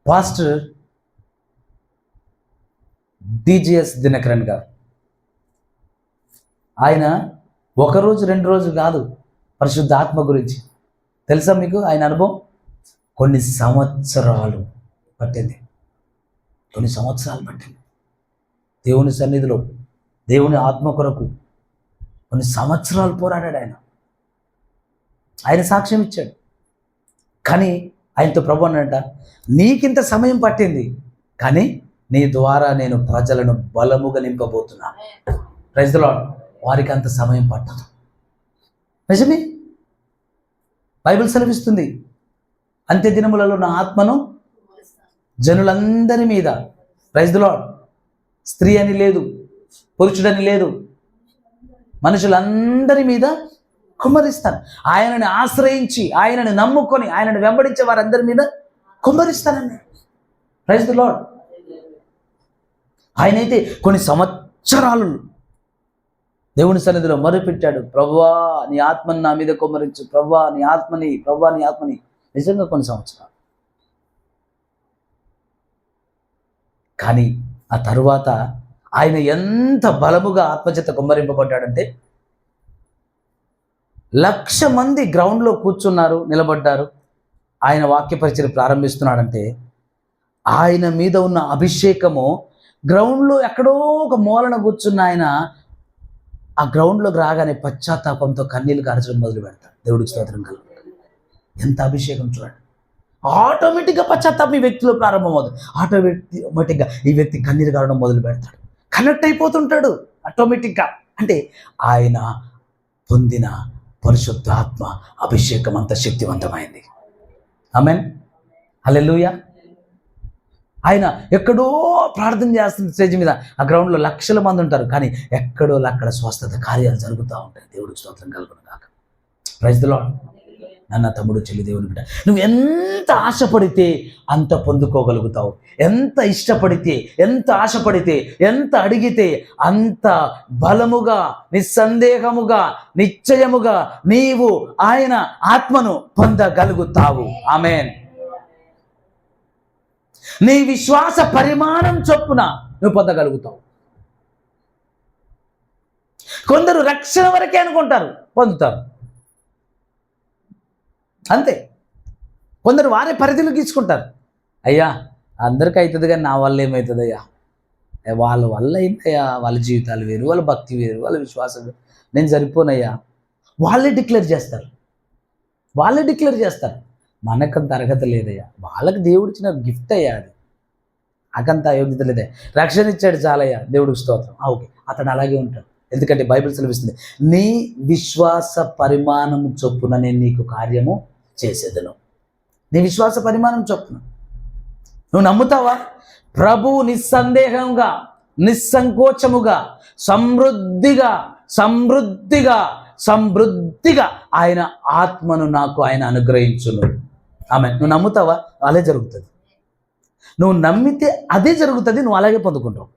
పాస్టర్ డిజిఎస్ దినకరన్ గారు, ఆయన 1 రోజు 2 రోజులు కాదు పరిశుద్ధాత్మ గురించి తెలుసా మీకు? ఆయన అనుభవం కొన్ని సంవత్సరాలు పట్టింది. కొన్ని సంవత్సరాలు పట్టింది దేవుని సన్నిధిలో, దేవుని ఆత్మ కొరకు కొన్ని సంవత్సరాలు పోరాడాడు ఆయన. ఆయన సాక్ష్యం ఇచ్చాడు. కానీ ఆయనతో ప్రభు అన్నట, నీకింత సమయం పట్టింది, కానీ నీ ద్వారా నేను ప్రజలను బలముగా నింపబోతున్నాను. Praise the lord. వారికి అంత సమయం పట్టదు. నిజమే, బైబిల్ సెలవిస్తుంది, అంత్య దినములలో నా ఆత్మను జనులందరి మీద, ప్రైజ్ ది లార్డ్, స్త్రీ అని లేదు, పురుషుడని లేదు, మనుషులందరి మీద కుమ్మరిస్తాను. ఆయనని ఆశ్రయించి, ఆయనని నమ్ముకొని, ఆయనని వెంబడించే వారందరి మీద కుమ్మరిస్తానండి. Praise the lord. ఆయనైతే కొన్ని సంవత్సరాలు దేవుని సన్నిధిలో మొరుపెట్టాడు, ప్రభువా నీ ఆత్మని నా మీద కుమ్మరించు, ప్రభువా నీ ఆత్మని, ప్రభువా నీ ఆత్మని. నిజంగా కొన్ని సంవత్సరాలు. కానీ ఆ తరువాత ఆయన ఎంత బలముగా ఆత్మచేత కుమ్మరింపబడ్డాడంటే, 1,00,000 మంది గ్రౌండ్లో కూర్చున్నారు, నిలబడ్డారు. ఆయన వాక్య పరిచయం ప్రారంభిస్తున్నాడంటే, ఆయన మీద ఉన్న అభిషేకము గ్రౌండ్లో ఎక్కడో ఒక మూలన కూర్చున్న ఆయన ఆ గ్రౌండ్లోకి రాగానే పశ్చాత్తాపంతో కన్నీళ్లు కార్చడం మొదలు పెడతాడు. దేవుడికి స్తోత్రం కలుగు. ఎంత అభిషేకం చూడండి. ఆటోమేటిక్గా పశ్చాత్తాపం ఈ వ్యక్తిలో ప్రారంభమవుతుంది. ఆటోమేటిక్గా ఈ వ్యక్తి కన్నీరు కారడం మొదలు పెడతాడు. కనెక్ట్ అయిపోతుంటాడు ఆటోమేటిక్గా. అంటే ఆయన పొందిన పరిశుద్ధాత్మ అభిషేకం అంత శక్తివంతమైంది. ఆమేన్, హల్లెలూయా. ఆయన ఎక్కడో ప్రార్థన చేస్తున్న స్టేజ్ మీద, ఆ గ్రౌండ్లో లక్షల మంది ఉంటారు, కానీ ఎక్కడో అక్కడ స్వస్థత కార్యాలు జరుగుతూ ఉంటాయి. దేవుడికి స్తోత్రం కలుగును గాక. Praise the Lord. నాన్న, తమ్ముడు, చెల్లి, దేవుని బిడ్డ, నువ్వు ఎంత ఆశపడితే అంత పొందుకోగలుగుతావు. ఎంత ఇష్టపడితే, ఎంత ఆశపడితే, ఎంత అడిగితే అంత బలముగా, నిస్సందేహముగా, నిశ్చయముగా నీవు ఆయన ఆత్మను పొందగలుగుతావు. ఆమేన్. నీ విశ్వాస పరిమాణం చొప్పున నువ్వు పొందగలుగుతావు. కొందరు రక్షణ వరకే అనుకుంటారు, పొందుతారు అంతే. కొందరు వారి పరిధిలో గీచుకుంటారు. అయ్యా అందరికీ అవుతుంది కానీ నా వల్ల ఏమవుతుంది అయ్యా, వాళ్ళ వల్ల ఏంటయ్యా, వాళ్ళ జీవితాలు వేరు, వాళ్ళ భక్తి వేరు, వాళ్ళ విశ్వాసం వేరు, నేను సరిపోనయ్యా. వాళ్ళే డిక్లేర్ చేస్తారు. మనకంత అర్హత లేదయ్యా, వాళ్ళకి దేవుడు ఇచ్చిన గిఫ్ట్ అయ్యా, అది నాకంత యోగ్యత లేదయ్యా, రక్షణ ఇచ్చాడు చాలయ్యా, దేవుడికి స్తోత్రం. ఓకే, అతడు అలాగే ఉంటాడు. ఎందుకంటే బైబిల్ సెలవిస్తుంది, నీ విశ్వాస పరిమాణం చొప్పున నేను నీకు కార్యము చేసేదను. నీ విశ్వాస పరిమాణం చొప్పున నువ్వు నమ్ముతావా? ప్రభువు నిస్సందేహంగా, నిస్సంకోచముగా, సమృద్ధిగా ఆయన ఆత్మను నాకు ఆయన అనుగ్రహించును. ఆమె, నువ్వు నమ్ముతావా? అదే జరుగుతుంది. నువ్వు నమ్మితే అదే జరుగుతుంది, నువ్వు అలాగే పొందుకుంటావు.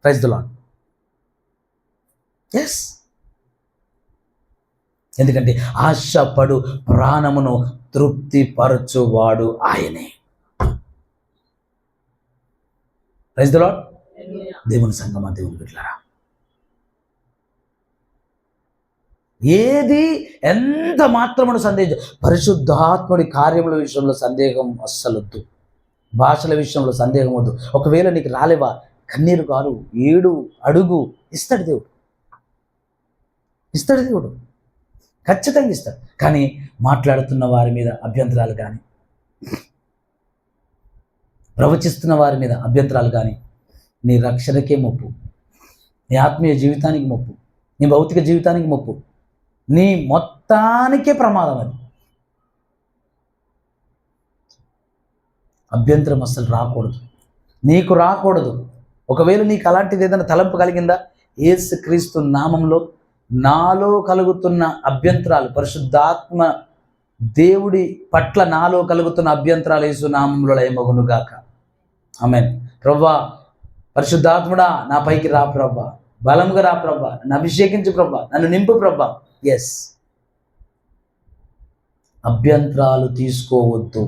Praise the Lord. ఎస్, ఎందుకంటే ఆశపడు ప్రాణమును తృప్తిపరచువాడు ఆయనే. Praise the Lord. దేవుని సంగమా, దేవుని బిడ్డలారా, ఏది ఎంత మాత్రమును సందేహం, పరిశుద్ధాత్ముడి కార్యముల విషయంలో సందేహం అస్సలొద్దు. భాషల విషయంలో సందేహం వద్దు. ఒకవేళ నీకు రాలేవా, కన్నీరు కారు, ఏడు, అడుగు, ఇస్తాడు దేవుడు. ఖచ్చితంగా ఇస్తాడు. కానీ మాట్లాడుతున్న వారి మీద అభ్యంతరాలు కానీ, ప్రవచిస్తున్న వారి మీద అభ్యంతరాలు కానీ నీ రక్షణకే ముప్పు, నీ ఆత్మీయ జీవితానికి ముప్పు, నీ భౌతిక జీవితానికి ముప్పు, నీ మొత్తానికే ప్రమాదం. అది అభ్యంతరం అస్సలు రాకూడదు, నీకు రాకూడదు. ఒకవేళ నీకు అలాంటిది ఏదైనా తలంపు కలిగిందా, యేసుక్రీస్తు నామంలో నాలో కలుగుతున్న అభ్యంతరాలు, పరిశుద్ధాత్మ దేవుడి పట్ల నాలో కలుగుతున్న అభ్యంతరాలు యేసు నామంలో లయమగును గాక. ఆమేన్. ప్రభువా, పరిశుద్ధాత్ముడా నా పైకి రా ప్రభువా, బలంగా రా ప్రభువా, నన్ను అభిషేకించు ప్రభువా, నన్ను నింపు ప్రభువా. ఎస్, అభ్యంతరాలు తీసుకోవద్దు.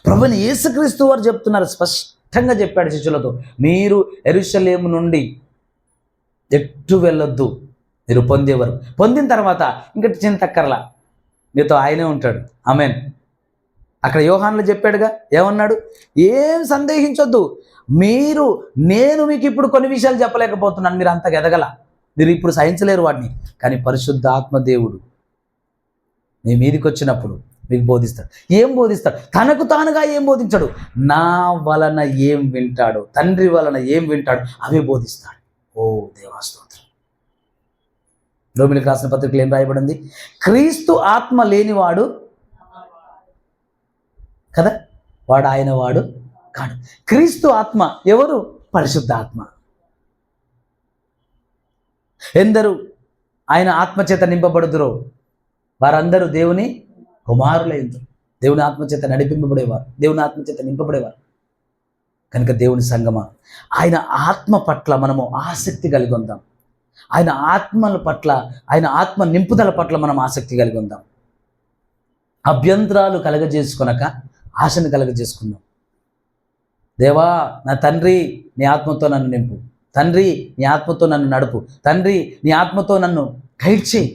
ప్రభుని యేసుక్రీస్తు వారు చెప్తున్నారు, స్పష్టంగా చెప్పాడు శిష్యులతో, మీరు యెరూషలేము నుండి ఎటు వెళ్ళొద్దు, మీరు పొందేవారు. పొందిన తర్వాత ఇంకటి చింతక్కర్లా, మీతో ఆయనే ఉంటాడు. ఆమేన్. అక్కడ యోహానులో చెప్పాడుగా, ఏమన్నాడు? ఏం సందేహించొద్దు, నేను మీకు ఇప్పుడు కొన్ని విషయాలు చెప్పలేకపోతున్నాను, మీరు అంతగా ఎదగల, మీరు ఇప్పుడు సహించలేరు వాటిని, కానీ పరిశుద్ధాత్మ దేవుడు మీ మీదికి వచ్చినప్పుడు మీకు బోధిస్తాడు. ఏం బోధిస్తాడు? తనకు తానుగా ఏం బోధించాడు, నా వలన ఏం వింటాడు, తండ్రి వలన ఏం వింటాడు అవే బోధిస్తాడు. ఓ దేవా స్తోత్రం. రోమిలికి రాసిన పత్రికలు ఏం రాయబడింది? క్రీస్తు ఆత్మ లేనివాడు కదా, వాడు ఆయన వాడు కాడు. క్రీస్తు ఆత్మ ఎవరు? పరిశుద్ధ ఆత్మ. ఎందరు ఆయన ఆత్మచేత నింపబడుదురో వారందరూ దేవుని కుమారులైంది. దేవుని ఆత్మచేత నడిపింపబడేవారు, దేవుని ఆత్మచేత నింపబడేవారు. కనుక దేవుని సంగమా, ఆయన ఆత్మ పట్ల మనము ఆసక్తి కలిగి ఉందాం. ఆయన ఆత్మల పట్ల, ఆయన ఆత్మ నింపుదల పట్ల మనం ఆసక్తి కలిగి ఉందాం. అభ్యంతరాలు కలగజేసుకొనక ఆశను కలగజేసుకుందాం. దేవా, నా తండ్రి నీ ఆత్మతో నన్ను నింపు, తండ్రి నీ ఆత్మతో నన్ను నడుపు, తండ్రి నీ ఆత్మతో నన్ను గైడ్ చేయి.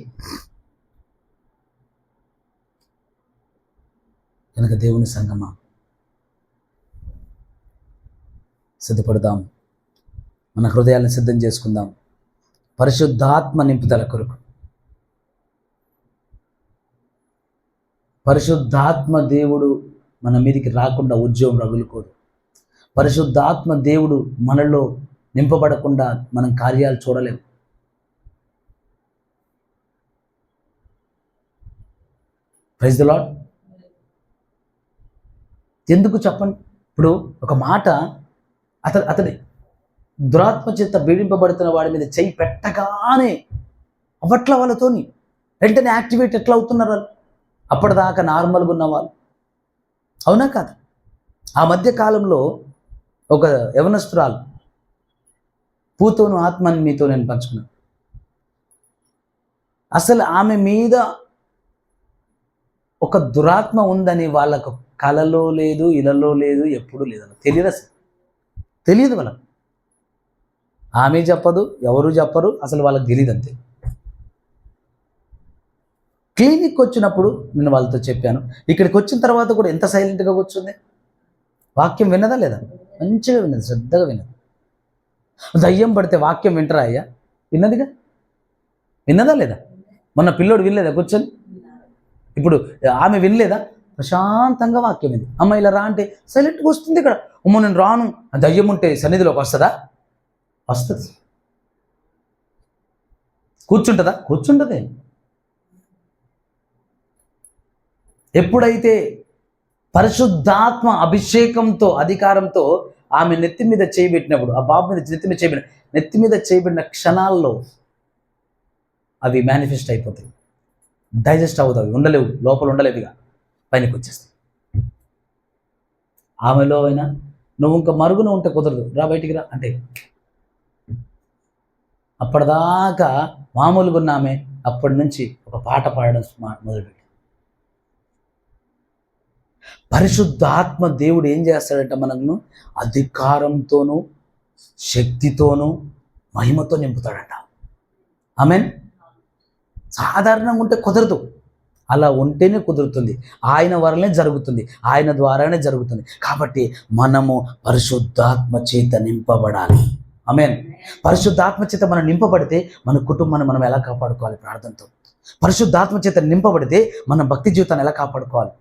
కనుక దేవుని సంగమా, సిద్ధపడదాం, మన హృదయాలను సిద్ధం చేసుకుందాం పరిశుద్ధాత్మ నింపుదల కొరకు. పరిశుద్ధాత్మ దేవుడు మన మీదికి రాకుండా ఉద్యోగం రగులుకోదు. పరిశుద్ధాత్మ దేవుడు మనలో నింపబడకుండా మనం కార్యాలు చూడలేము. Praise the Lord. ఎందుకు చెప్పండి? ఇప్పుడు ఒక మాట అతడి దురాత్మ చేత పీడింపబడుతున్న వాడి మీద చెయ్యి పెట్టగానే అవట్ల వాళ్ళతోని వెంటనే యాక్టివేట్ ఎట్లా అవుతున్నారు వాళ్ళు? అప్పటిదాకా నార్మల్గా ఉన్న వాళ్ళు. అవునా కాదు? ఆ మధ్య కాలంలో ఒక యవనస్తురాలు, పూతోను ఆత్మని మీతో నేను పంచుకున్నాను. అసలు ఆమె మీద ఒక దురాత్మ ఉందని వాళ్ళకు కలలో లేదు, ఇలలో లేదు, ఎప్పుడూ లేదు. తెలియదు, అసలు తెలియదు వాళ్ళకు. ఆమె చెప్పదు, ఎవరు చెప్పరు, అసలు వాళ్ళకి తెలియదు అంతే. క్లినిక్ వచ్చినప్పుడు నేను వాళ్ళతో చెప్పాను. ఇక్కడికి వచ్చిన తర్వాత కూడా ఎంత సైలెంట్గా కూర్చుంది. వాక్యం విన్నదా లేదా? మంచిగా విన్నది, శ్రద్ధగా విన్నది. దయ్యం పడితే వాక్యం వింటరా అయ్యా? విన్నదిగా, విన్నదా లేదా? మొన్న పిల్లోడు వినలేదా కూర్చొని? ఇప్పుడు ఆమె వినలేదా? ప్రశాంతంగా వాక్యం ఇది. అమ్మ ఇలా రా అంటే సైలెంట్గా వస్తుంది. ఇక్కడ అమ్మ నేను రాను, దయ్యం ఉంటే సన్నిధిలోకి వస్తుందా? వస్తుంది. కూర్చుంటుందా? కూర్చుంటుంది. ఎప్పుడైతే పరిశుద్ధాత్మ అభిషేకంతో, అధికారంతో ఆమె నెత్తి మీద చేయబెట్టినప్పుడు, ఆ బాబు మీద నెత్తి మీద చేయబడిన క్షణాల్లో అవి మేనిఫెస్ట్ అయిపోతాయి. డైజెస్ట్ అవుతాయి, ఉండలేవు, లోపల ఉండలేవు, ఇక పైనకి వచ్చేస్తాయి. ఆమెలో అయినా నువ్వు ఇంకా మరుగున ఉంటే కుదరదు, రా బయటికి రా అంటే అప్పటిదాకా మామూలుగా ఉన్న ఆమె అప్పటి నుంచి ఒక పాట పాడడం మొదలుపెట్టి. పరిశుద్ధాత్మ దేవుడు ఏం చేస్తాడంటే మనల్ని అధికారంతోనూ శక్తితోనూ మహిమతో నింపుతాడట. ఆమేన్. సాధారణంగా ఉంటే కుదరదు, అలా ఉంటేనే కుదురుతుంది. ఆయన వల్లనే జరుగుతుంది, ఆయన ద్వారానే జరుగుతుంది. కాబట్టి మనము పరిశుద్ధాత్మ చేత నింపబడాలి. ఆమేన్. పరిశుద్ధాత్మ చేత మనం నింపబడితే మన కుటుంబాన్ని మనం ఎలా కాపాడుకోవాలి? ప్రార్థనతో. పరిశుద్ధాత్మ చేత నింపబడితే మన భక్తి జీవితాన్ని ఎలా కాపాడుకోవాలి?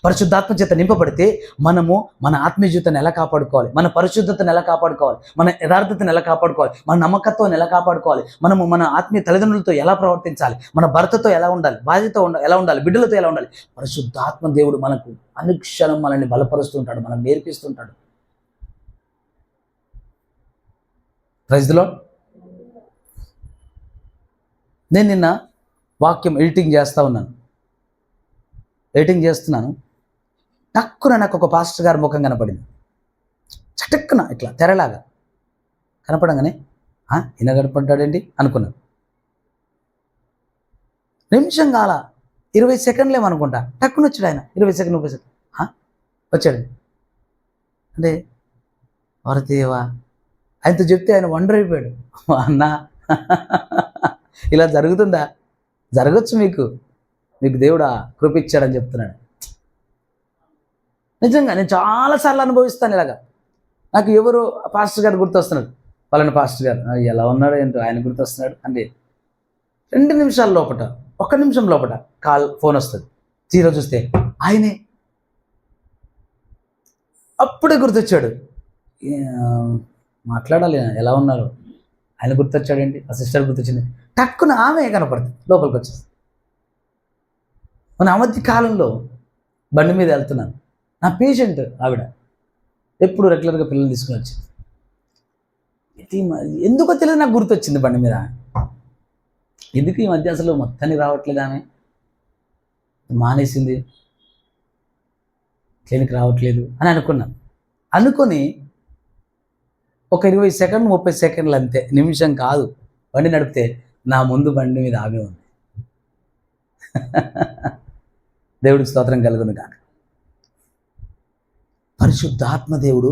పరిశుద్ధాత్మ చేత నింపబడితే మనము మన ఆత్మీయ జీవితాన్ని ఎలా కాపాడుకోవాలి? మన పరిశుద్ధతను ఎలా కాపాడుకోవాలి? మన యథార్థతను ఎలా కాపాడుకోవాలి? మన నమ్మకత్వాన్ని ఎలా కాపాడుకోవాలి? మనము మన ఆత్మీయ తల్లిదండ్రులతో ఎలా ప్రవర్తించాలి? మన భర్తతో ఎలా ఉండాలి? భార్యతో ఎలా ఉండాలి? బిడ్డలతో ఎలా ఉండాలి? పరిశుద్ధాత్మ దేవుడు మనకు అనుక్షణం మనల్ని బలపరుస్తుంటాడు, మనం నేర్పిస్తుంటాడు. Praise the Lord. నేను నిన్న వాక్యం ఎడిటింగ్ చేస్తున్నాను. టక్కున నాకు ఒక పాస్టర్ గారి ముఖం కనపడింది. చటుక్కున ఇట్లా తెరలాగా కనపడంగానే ఈయన కనపడ్డాడేంటి అనుకున్నాను. నిమిషం కాల 20 సెకండ్లు ఏమనుకుంటా, టక్కున వచ్చాడు ఆయన. 20 సెకండ్ 30 సెకండ్ వచ్చాడు. అంటే వరదేవా ఆయనతో చెప్తే ఆయన వండర్ అయిపోయాడు. అన్నా ఇలా జరుగుతుందా? జరగచ్చు, మీకు దేవుడు కృప ఇచ్చాడని చెప్తున్నాడు. నిజంగా నేను చాలాసార్లు అనుభవిస్తాను ఇలాగా. నాకు ఎవరు పాస్టర్ గారు గుర్తొస్తున్నాడు, పలానా పాస్టర్ గారు ఎలా ఉన్నాడు ఏంటో ఆయన గుర్తొస్తున్నాడు అంటే 2 నిమిషాల లోపట, 1 నిమిషం లోపట ఫోన్ వస్తుంది. తీరా చూస్తే ఆయనే. అప్పుడే గుర్తొచ్చాడు. మాట్లాడాలి, ఎలా ఉన్నారు ఆయన గుర్తొచ్చాడేంటి, ఆ సిస్టర్ గుర్తొచ్చింది. టక్కున ఆమె కనపడుతుంది, లోపలికి వచ్చేస్తుంది. మన మధ్య కాలంలో బండి మీద వెళ్తున్నాను, నా పేషెంట్ ఆవిడ ఎప్పుడు రెగ్యులర్గా పిల్లల్ని తీసుకుని వచ్చింది. ఎందుకో తెలియదు నాకు గుర్తొచ్చింది బండి మీద. ఎందుకు ఈ మధ్య అసలు మొత్తానికి రావట్లేదు, ఆమె మానేసింది, క్లినిక్ రావట్లేదు అని అనుకొని ఒక 20 సెకండ్లు 30 సెకండ్లు అంతే, నిమిషం కాదు, బండి నడిపితే నా ముందు బండి మీద ఆమె ఉంది. దేవుడికి స్తోత్రం కలుగును కాక. పరిశుద్ధాత్మ దేవుడు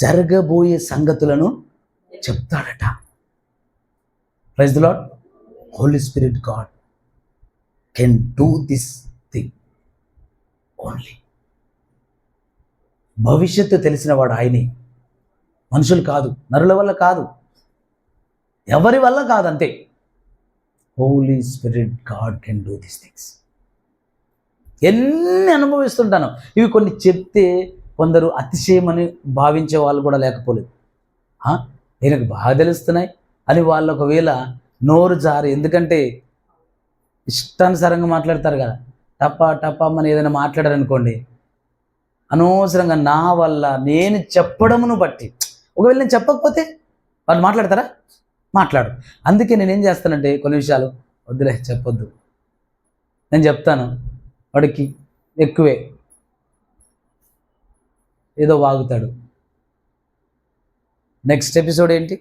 జరగబోయే సంగతులను చెప్తాడట. Praise the Lord. Holy Spirit God can do this thing only. భవిష్యత్తు తెలిసిన వాడు ఆయనే, మనుషులు కాదు, నరుల వల్ల కాదు, ఎవరి వల్ల కాదు, అంతే. Holy Spirit God can do this things. ఎన్ని అనుభవిస్తుంటాను, ఇవి కొన్ని చెప్తే కొందరు అతిశయమని భావించే వాళ్ళు కూడా లేకపోలేదు. ఈయనకు బాగా తెలుస్తున్నాయి అని వాళ్ళు ఒకవేళ నోరు జారి, ఎందుకంటే ఇష్టానుసారంగా మాట్లాడతారు కదా, టపా అని ఏదైనా మాట్లాడారనుకోండి, అనవసరంగా నా వల్ల నేను చెప్పడమును బట్టి, ఒకవేళ నేను చెప్పకపోతే వాళ్ళు మాట్లాడతారా? మాట్లాడు. అందుకే నేనేం చేస్తానంటే కొన్ని విషయాలు వద్దులే చెప్పొద్దు, నేను చెప్తాను, వాడికి ఎక్కువే ఏదో వాగుతాడు. నెక్స్ట్ ఎపిసోడ్ ఏంటి?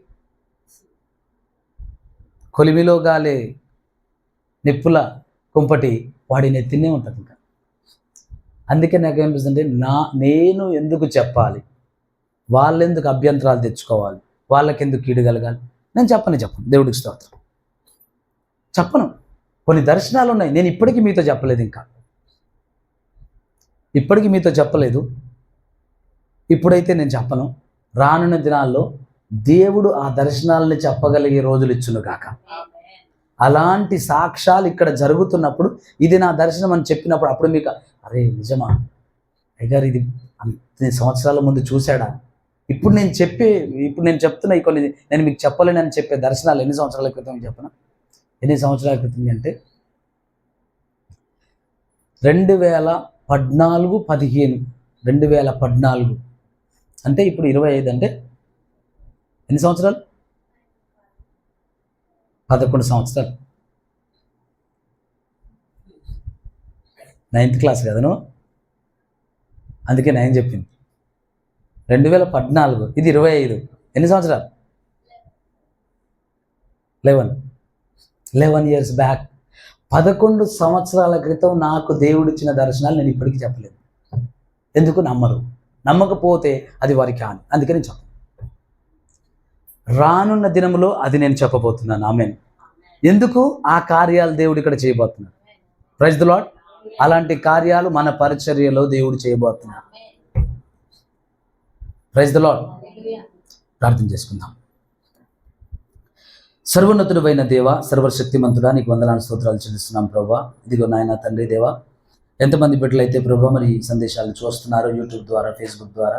కొలిమిలో గాలే నిప్పుల కుంపటి వాడి నెత్తినే ఉంటుంది. ఇంకా అందుకే నాకు ఏమనిపిస్తుంటే, నేను ఎందుకు చెప్పాలి, వాళ్ళెందుకు అభ్యంతరాలు తెచ్చుకోవాలి, వాళ్ళకెందుకు కీడు కలగాలి? నేను చెప్పను దేవుడికి స్తోత్రం, చెప్పను. కొన్ని దర్శనాలు ఉన్నాయి, నేను ఇప్పటికీ మీతో చెప్పలేదు, ఇప్పటికీ మీతో చెప్పలేదు. ఇప్పుడైతే నేను చెప్పను. రానున్న దినాల్లో దేవుడు ఆ దర్శనాలని చెప్పగలిగే రోజులు ఇచ్చును గాక. అలాంటి సాక్ష్యాలు ఇక్కడ జరుగుతున్నప్పుడు, ఇది నా దర్శనం అని చెప్పినప్పుడు, అప్పుడు మీకు అరే నిజమా అయ్యగారు, ఇది అంత సంవత్సరాల ముందు చూశాడా? ఇప్పుడు నేను చెప్తున్న ఈ కొన్ని నేను మీకు చెప్పలేనని చెప్పే దర్శనాలు ఎన్ని సంవత్సరాల క్రితం చెప్పను? ఎన్ని సంవత్సరాల క్రితం అంటే 2014 అంటే ఇప్పుడు 25 అంటే ఎన్ని సంవత్సరాలు? 11 సంవత్సరాలు. 9th క్లాస్ కదా నువ్వు, అందుకే నేను చెప్పింది 2014, ఇది 25. ఎన్ని సంవత్సరాలు? 11 ఇయర్స్ బ్యాక్. 11 సంవత్సరాల క్రితం నాకు దేవుడిచ్చిన దర్శనాలు నేను ఇప్పటికీ చెప్పలేదు. ఎందుకు? నమ్మకపోతే అది వారికి హాని. అందుకే నేను చెప్పను. రానున్న దినములో అది నేను చెప్పబోతున్నాను. ఆమేన్. ఎందుకు? ఆ కార్యాలు దేవుడు ఇక్కడ చేయబోతున్నాడు. Praise the Lord. అలాంటి కార్యాలు మన పరిచర్యలో దేవుడు చేయబోతున్నాడు. Praise the Lord. ప్రార్థన చేసుకుందాం. సర్వోన్నతుడైన దేవ, సర్వశక్తిమంతుడా, నీకు వందనాలు స్తోత్రాలు చెల్లిస్తున్నాం ప్రభువా. ఇదిగో నాయన తండ్రి దేవా, ఎంతమంది బిడ్డలైతే ప్రభువా మరి సందేశాలు చూస్తున్నారు యూట్యూబ్ ద్వారా, ఫేస్బుక్ ద్వారా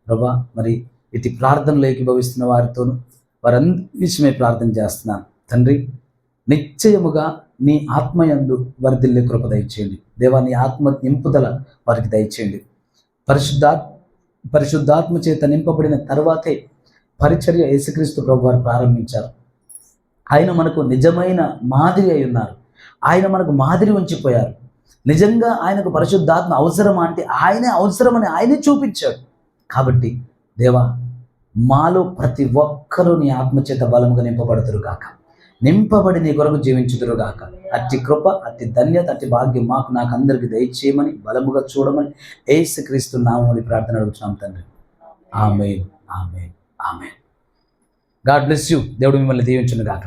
ప్రభువా, మరి ఇటు ప్రార్థనలు ఏకీభవిస్తున్న వారితోనూ వారందరి విషయమే ప్రార్థన చేస్తున్నాను తండ్రి. నిశ్చయముగా నీ ఆత్మయందు వర్ధిల్లే కృప దయచేయండి దేవా. నీ ఆత్మ నింపుదల వారికి దయచేయండి. పరిశుద్ధాత్మ చేత నింపబడిన తర్వాతే పరిచర్య యేసుక్రీస్తు ప్రభు వారు ప్రారంభించారు. ఆయన మనకు నిజమైన మాదిరి అయి ఉన్నారు. ఆయన మనకు మాదిరి ఉంచిపోయారు. నిజంగా ఆయనకు పరిశుద్ధాత్మ అవసరమా అంటే ఆయనే అవసరమని ఆయనే చూపించాడు. కాబట్టి దేవా, మాలో ప్రతి ఒక్కరూ నీ ఆత్మచేత బలముగా నింపబడుతురు గాక, నింపబడి నీ కొరకు జీవించుదురు గాక. అట్టి కృప, అట్టి ధన్యత, అట్టి భాగ్యం నాకు అందరికీ దయచేయమని, బలముగా చూడమని యేసుక్రీస్తు నామములో ప్రార్థన అడుగుతున్నాం తండ్రి. ఆమేన్, ఆమేన్, ఆమేన్. God bless you. దేవుడు మిమ్మల్ని దీవించును గాక.